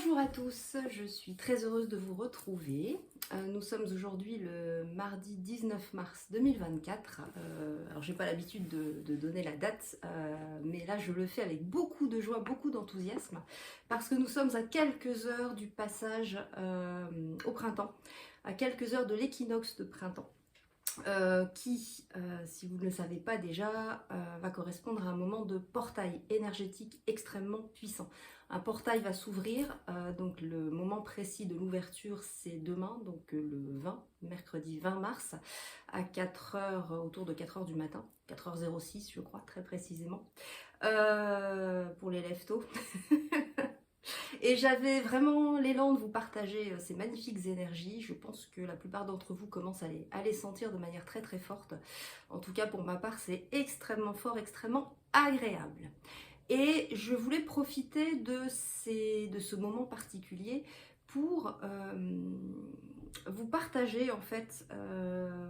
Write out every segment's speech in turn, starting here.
Bonjour à tous, je suis très heureuse de vous retrouver. Nous sommes aujourd'hui le mardi 19 mars 2024. Alors j'ai pas l'habitude de donner la date, mais là je le fais avec beaucoup de joie, beaucoup d'enthousiasme, parce que nous sommes à quelques heures du passage au printemps, à quelques heures de l'équinoxe de printemps. Qui, si vous ne le savez pas déjà, va correspondre à un moment de portail énergétique extrêmement puissant. Un portail va s'ouvrir, donc le moment précis de l'ouverture c'est demain, donc le 20, mercredi 20 mars, à 4 heures, autour de 4 heures du matin, 4h06 je crois, très précisément, pour les lève-tôt. Et j'avais vraiment l'élan de vous partager ces magnifiques énergies. Je pense que la plupart d'entre vous commencent à les sentir de manière très très forte. En tout cas pour ma part c'est extrêmement fort, extrêmement agréable. Et je voulais profiter de ce moment particulier pour vous partager en fait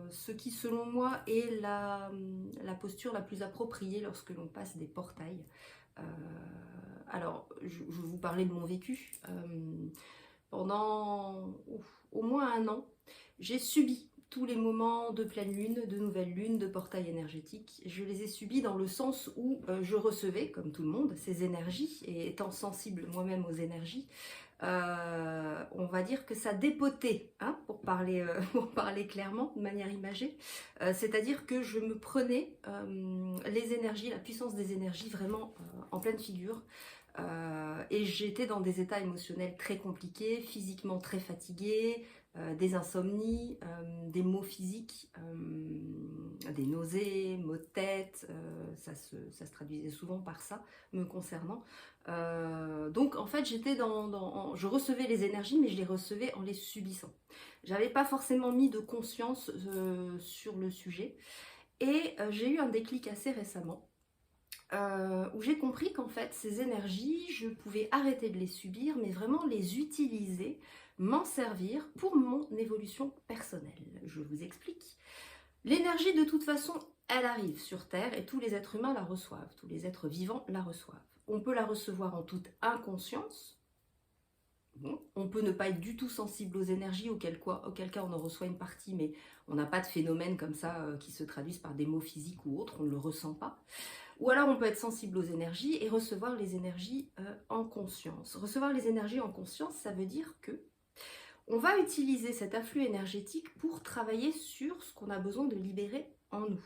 ce qui selon moi est la posture la plus appropriée lorsque l'on passe des portails. Alors, je vais vous parler de mon vécu. Pendant au moins un an, j'ai subi tous les moments de pleine lune, de nouvelle lune, de portail énergétique. Je les ai subis dans le sens où je recevais, comme tout le monde, ces énergies, et étant sensible moi-même aux énergies, on va dire que ça dépotait, hein, pour parler clairement, de manière imagée. C'est-à-dire que je me prenais les énergies, la puissance des énergies vraiment en pleine figure. Et j'étais dans des états émotionnels très compliqués, physiquement très fatiguée, des insomnies, des maux physiques, des nausées, maux de tête, ça se traduisait souvent par ça, me concernant. Donc en fait j'étais je recevais les énergies, mais je les recevais en les subissant. J'avais pas forcément mis de conscience sur le sujet, et j'ai eu un déclic assez récemment. Où j'ai compris qu'en fait ces énergies, je pouvais arrêter de les subir, mais vraiment les utiliser, m'en servir pour mon évolution personnelle. Je vous explique. L'énergie de toute façon, elle arrive sur Terre et tous les êtres humains la reçoivent, tous les êtres vivants la reçoivent. On peut la recevoir en toute inconscience. Bon, on peut ne pas être du tout sensible aux énergies, auquel cas on en reçoit une partie, mais on n'a pas de phénomène comme ça qui se traduisent par des maux physiques ou autres, on ne le ressent pas. Ou alors on peut être sensible aux énergies et recevoir les énergies en conscience. Recevoir les énergies en conscience, ça veut dire que on va utiliser cet afflux énergétique pour travailler sur ce qu'on a besoin de libérer en nous.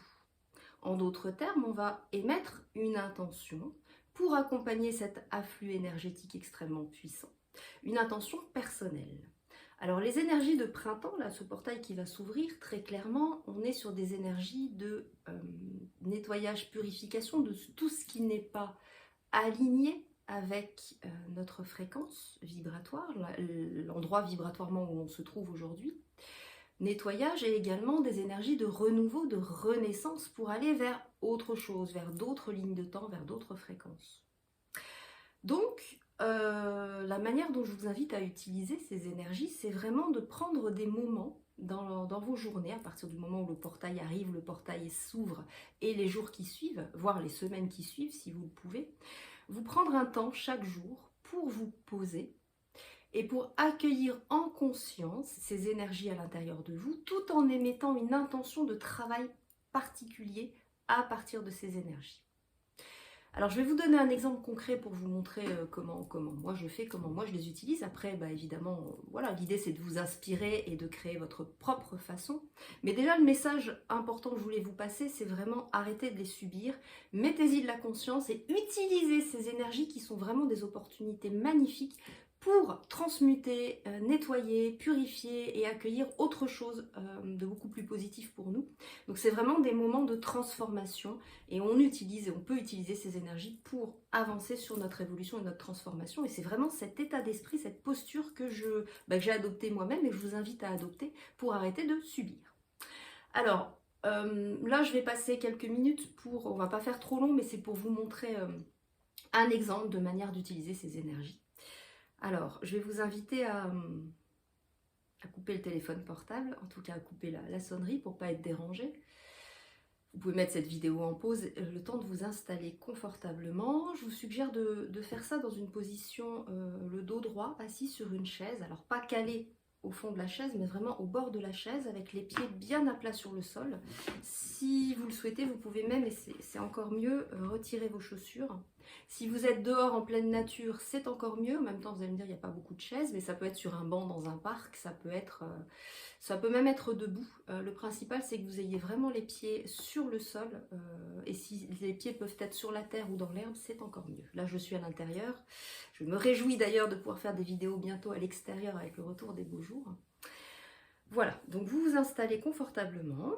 En d'autres termes, on va émettre une intention pour accompagner cet afflux énergétique extrêmement puissant. Une intention personnelle. Alors les énergies de printemps, là, ce portail qui va s'ouvrir, très clairement, on est sur des énergies de nettoyage, purification de tout ce qui n'est pas aligné avec notre fréquence vibratoire, l'endroit vibratoirement où on se trouve aujourd'hui. Nettoyage et également des énergies de renouveau, de renaissance pour aller vers autre chose, vers d'autres lignes de temps, vers d'autres fréquences. Donc, la manière dont je vous invite à utiliser ces énergies, c'est vraiment de prendre des moments dans vos journées, à partir du moment où le portail arrive, le portail s'ouvre, et les jours qui suivent, voire les semaines qui suivent, si vous le pouvez, vous prendre un temps chaque jour pour vous poser et pour accueillir en conscience ces énergies à l'intérieur de vous, tout en émettant une intention de travail particulier à partir de ces énergies. Alors je vais vous donner un exemple concret pour vous montrer comment moi je fais, comment moi je les utilise. Après, évidemment, voilà, l'idée c'est de vous inspirer et de créer votre propre façon. Mais déjà le message important que je voulais vous passer, c'est vraiment arrêter de les subir, mettez-y de la conscience et utilisez ces énergies qui sont vraiment des opportunités magnifiques pour transmuter, nettoyer, purifier et accueillir autre chose de beaucoup plus positif pour nous. Donc c'est vraiment des moments de transformation et on peut utiliser ces énergies pour avancer sur notre évolution et notre transformation. Et c'est vraiment cet état d'esprit, cette posture que j'ai adopté moi-même et que je vous invite à adopter pour arrêter de subir. Alors, là je vais passer quelques minutes on va pas faire trop long, mais c'est pour vous montrer un exemple de manière d'utiliser ces énergies. Alors, je vais vous inviter à couper le téléphone portable, en tout cas à couper la sonnerie pour ne pas être dérangé. Vous pouvez mettre cette vidéo en pause, le temps de vous installer confortablement. Je vous suggère de faire ça dans une position le dos droit, assis sur une chaise. Alors pas calé au fond de la chaise, mais vraiment au bord de la chaise, avec les pieds bien à plat sur le sol. Si vous le souhaitez, vous pouvez même, et c'est encore mieux, retirer vos chaussures. Si vous êtes dehors en pleine nature, c'est encore mieux. En même temps, vous allez me dire, il n'y a pas beaucoup de chaises, mais ça peut être sur un banc dans un parc, ça peut même être debout. Le principal, c'est que vous ayez vraiment les pieds sur le sol. Et si les pieds peuvent être sur la terre ou dans l'herbe, c'est encore mieux. Là, je suis à l'intérieur. Je me réjouis d'ailleurs de pouvoir faire des vidéos bientôt à l'extérieur avec le retour des beaux jours. Voilà, donc vous vous installez confortablement,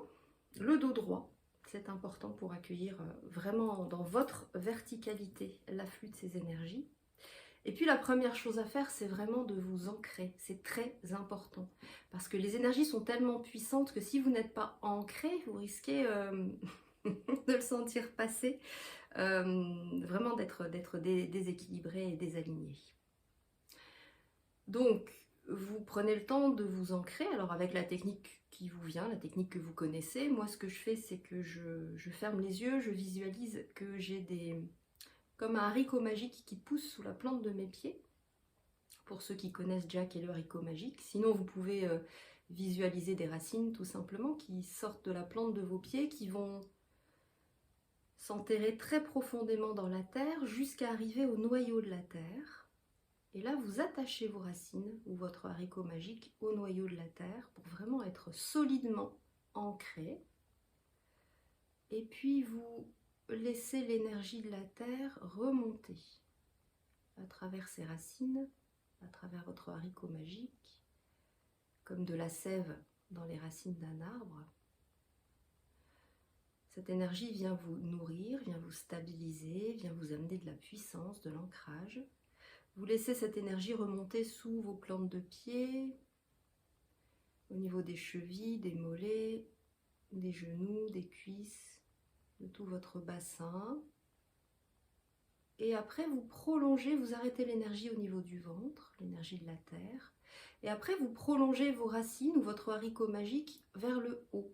le dos droit. C'est important pour accueillir vraiment dans votre verticalité l'afflux de ces énergies. Et puis la première chose à faire, c'est vraiment de vous ancrer. C'est très important. Parce que les énergies sont tellement puissantes que si vous n'êtes pas ancré, vous risquez de le sentir passer, vraiment d'être déséquilibré et désaligné. Donc, vous prenez le temps de vous ancrer, alors avec la technique qui vous vient, la technique que vous connaissez. Moi, ce que je fais, c'est que je ferme les yeux, je visualise que j'ai comme un haricot magique qui pousse sous la plante de mes pieds. Pour ceux qui connaissent Jack et le haricot magique. Sinon, vous pouvez visualiser des racines, tout simplement, qui sortent de la plante de vos pieds, qui vont s'enterrer très profondément dans la terre, jusqu'à arriver au noyau de la terre. Et là, vous attachez vos racines ou votre haricot magique au noyau de la terre pour vraiment être solidement ancré. Et puis, vous laissez l'énergie de la terre remonter à travers ces racines, à travers votre haricot magique, comme de la sève dans les racines d'un arbre. Cette énergie vient vous nourrir, vient vous stabiliser, vient vous amener de la puissance, de l'ancrage. Vous laissez cette énergie remonter sous vos plantes de pied, au niveau des chevilles, des mollets, des genoux, des cuisses, de tout votre bassin. Et après, vous prolongez, vous arrêtez l'énergie au niveau du ventre, l'énergie de la terre. Et après, vous prolongez vos racines ou votre haricot magique vers le haut.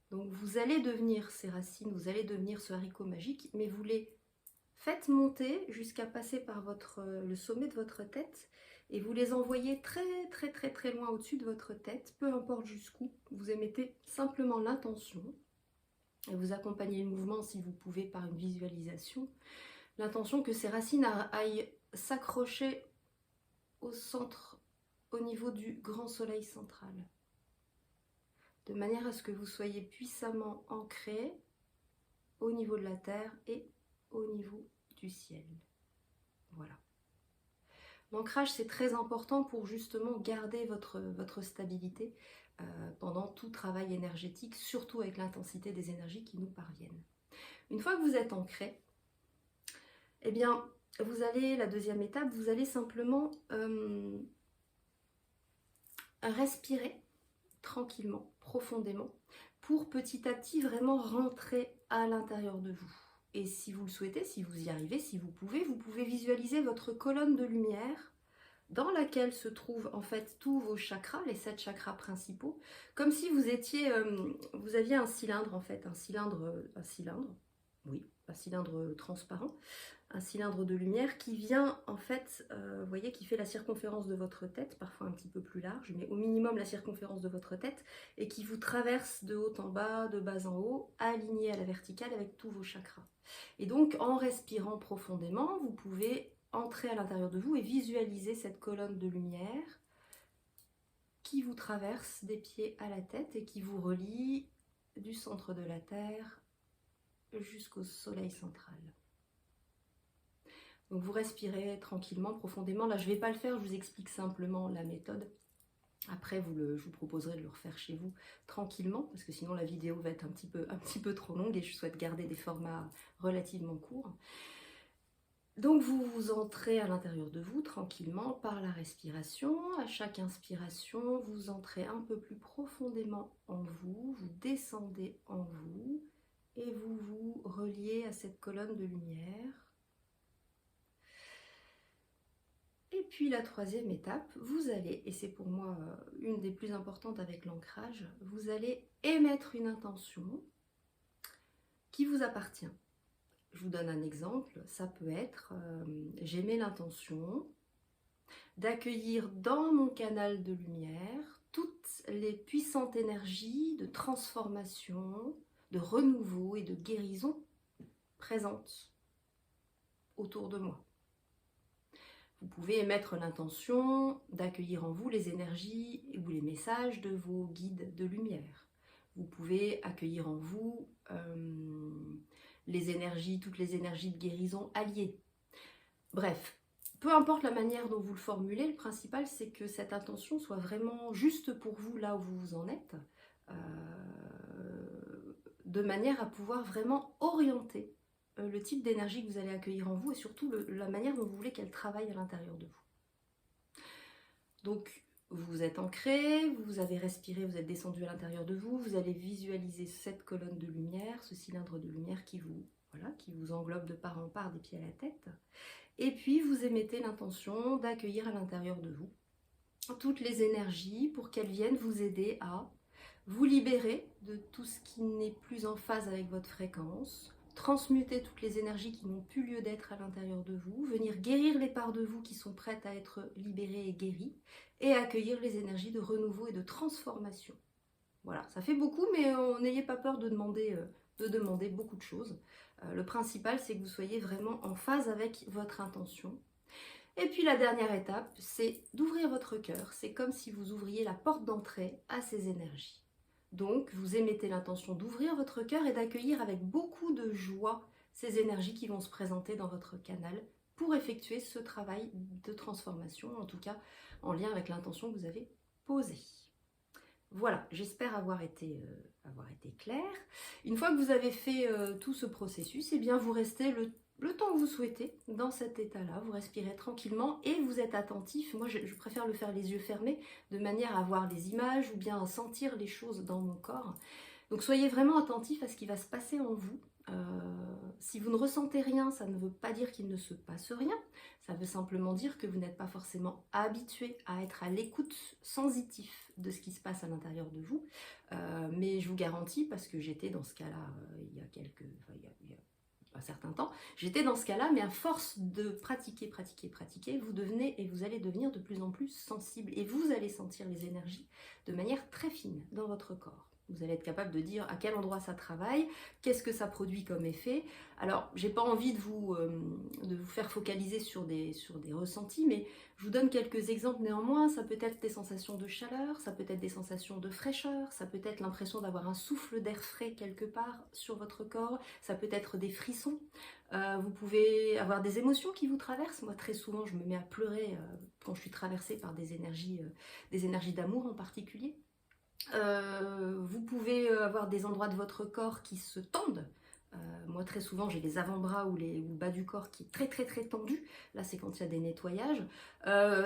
Donc, vous allez devenir ces racines, vous allez devenir ce haricot magique, mais vous les faites monter jusqu'à passer par le sommet de votre tête et vous les envoyez très loin au-dessus de votre tête, peu importe jusqu'où. Vous émettez simplement l'intention et vous accompagnez le mouvement, si vous pouvez, par une visualisation. L'intention que ces racines aillent s'accrocher au centre, au niveau du grand soleil central, de manière à ce que vous soyez puissamment ancré au niveau de la terre et au niveau du ciel. Voilà. L'ancrage, c'est très important pour justement garder votre stabilité pendant tout travail énergétique, surtout avec l'intensité des énergies qui nous parviennent. Une fois que vous êtes ancré, eh bien, la deuxième étape, vous allez simplement respirer tranquillement, profondément, pour petit à petit vraiment rentrer à l'intérieur de vous. Et si vous le souhaitez, si vous y arrivez, si vous pouvez visualiser votre colonne de lumière dans laquelle se trouvent en fait tous vos chakras, les 7 chakras principaux, comme si vous aviez un cylindre en fait, un cylindre transparent, un cylindre de lumière qui vient en fait, vous voyez, qui fait la circonférence de votre tête, parfois un petit peu plus large, mais au minimum la circonférence de votre tête, et qui vous traverse de haut en bas, de bas en haut, aligné à la verticale avec tous vos chakras. Et donc en respirant profondément, vous pouvez entrer à l'intérieur de vous et visualiser cette colonne de lumière qui vous traverse des pieds à la tête et qui vous relie du centre de la Terre jusqu'au soleil central. Donc vous respirez tranquillement, profondément. Là, je ne vais pas le faire, je vous explique simplement la méthode. Après, je vous proposerai de le refaire chez vous tranquillement, parce que sinon la vidéo va être un petit peu trop longue et je souhaite garder des formats relativement courts. Donc vous entrez à l'intérieur de vous tranquillement par la respiration. À chaque inspiration, vous entrez un peu plus profondément en vous, vous descendez en vous et vous vous reliez à cette colonne de lumière. Et puis la troisième étape, vous allez, et c'est pour moi une des plus importantes avec l'ancrage, vous allez émettre une intention qui vous appartient. Je vous donne un exemple, ça peut être, j'ai mis l'intention d'accueillir dans mon canal de lumière toutes les puissantes énergies de transformation, de renouveau et de guérison présentes autour de moi. Vous pouvez émettre l'intention d'accueillir en vous les énergies ou les messages de vos guides de lumière. Vous pouvez accueillir en vous toutes les énergies de guérison alliées. Bref, peu importe la manière dont vous le formulez, le principal c'est que cette intention soit vraiment juste pour vous là où vous en êtes, de manière à pouvoir vraiment orienter le type d'énergie que vous allez accueillir en vous et surtout la manière dont vous voulez qu'elle travaille à l'intérieur de vous. Donc, vous êtes ancré, vous avez respiré, vous êtes descendu à l'intérieur de vous, vous allez visualiser cette colonne de lumière, ce cylindre de lumière qui vous englobe de part en part des pieds à la tête. Et puis, vous émettez l'intention d'accueillir à l'intérieur de vous toutes les énergies pour qu'elles viennent vous aider à vous libérer de tout ce qui n'est plus en phase avec votre fréquence, transmuter toutes les énergies qui n'ont plus lieu d'être à l'intérieur de vous, venir guérir les parts de vous qui sont prêtes à être libérées et guéries, et accueillir les énergies de renouveau et de transformation. Voilà, ça fait beaucoup, mais n'ayez pas peur de demander beaucoup de choses. Le principal, c'est que vous soyez vraiment en phase avec votre intention. Et puis la dernière étape, c'est d'ouvrir votre cœur. C'est comme si vous ouvriez la porte d'entrée à ces énergies. Donc, vous émettez l'intention d'ouvrir votre cœur et d'accueillir avec beaucoup de joie ces énergies qui vont se présenter dans votre canal pour effectuer ce travail de transformation, en tout cas en lien avec l'intention que vous avez posée. Voilà, j'espère avoir été claire. Une fois que vous avez fait tout ce processus, eh bien vous restez le temps que vous souhaitez dans cet état-là, vous respirez tranquillement et vous êtes attentif. Moi, je préfère le faire les yeux fermés, de manière à voir les images ou bien à sentir les choses dans mon corps. Donc soyez vraiment attentif à ce qui va se passer en vous. Si vous ne ressentez rien, ça ne veut pas dire qu'il ne se passe rien. Ça veut simplement dire que vous n'êtes pas forcément habitué à être à l'écoute sensitif de ce qui se passe à l'intérieur de vous. Mais je vous garantis, parce que j'étais dans ce cas-là il y a un certain temps, j'étais dans ce cas-là, mais à force de pratiquer, vous devenez et vous allez devenir de plus en plus sensible et vous allez sentir les énergies de manière très fine dans votre corps. Vous allez être capable de dire à quel endroit ça travaille, qu'est-ce que ça produit comme effet. Alors, j'ai pas envie de vous faire focaliser sur des ressentis, mais je vous donne quelques exemples néanmoins. Ça peut être des sensations de chaleur, ça peut être des sensations de fraîcheur, ça peut être l'impression d'avoir un souffle d'air frais quelque part sur votre corps, ça peut être des frissons. Vous pouvez avoir des émotions qui vous traversent. Moi, très souvent, je me mets à pleurer quand je suis traversée par des énergies d'amour en particulier. Vous pouvez avoir des endroits de votre corps qui se tendent. Moi très souvent j'ai les avant-bras ou le bas du corps qui est très tendu. Là c'est quand il y a des nettoyages.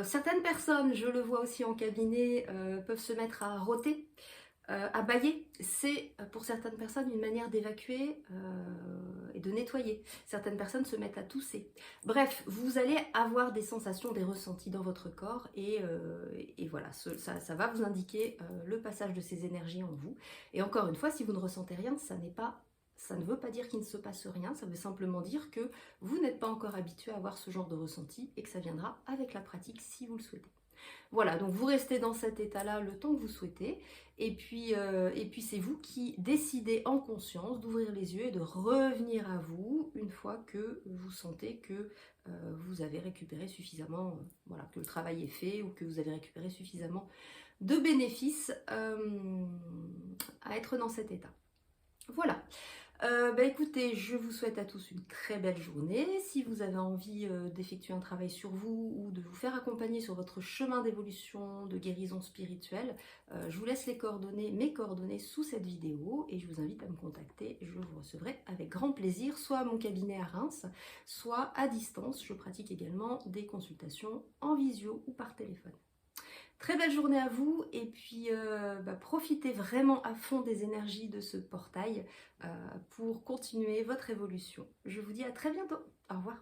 Certaines personnes, je le vois aussi en cabinet, peuvent se mettre à rôter, à bâiller. C'est pour certaines personnes une manière d'évacuer et de nettoyer. Certaines personnes se mettent à tousser. Bref, vous allez avoir des sensations, des ressentis dans votre corps et voilà, ça va vous indiquer le passage de ces énergies en vous. Et encore une fois, si vous ne ressentez rien, ça ne veut pas dire qu'il ne se passe rien, ça veut simplement dire que vous n'êtes pas encore habitué à avoir ce genre de ressenti et que ça viendra avec la pratique si vous le souhaitez. Voilà, donc vous restez dans cet état-là le temps que vous souhaitez, et puis c'est vous qui décidez en conscience d'ouvrir les yeux et de revenir à vous une fois que vous sentez que vous avez récupéré suffisamment, voilà, que le travail est fait ou que vous avez récupéré suffisamment de bénéfices à être dans cet état. Voilà. Écoutez, je vous souhaite à tous une très belle journée. Si vous avez envie d'effectuer un travail sur vous ou de vous faire accompagner sur votre chemin d'évolution, de guérison spirituelle, je vous laisse mes coordonnées sous cette vidéo et je vous invite à me contacter. Je vous recevrai avec grand plaisir, soit à mon cabinet à Reims, soit à distance. Je pratique également des consultations en visio ou par téléphone. Très belle journée à vous et puis profitez vraiment à fond des énergies de ce portail pour continuer votre évolution. Je vous dis à très bientôt. Au revoir.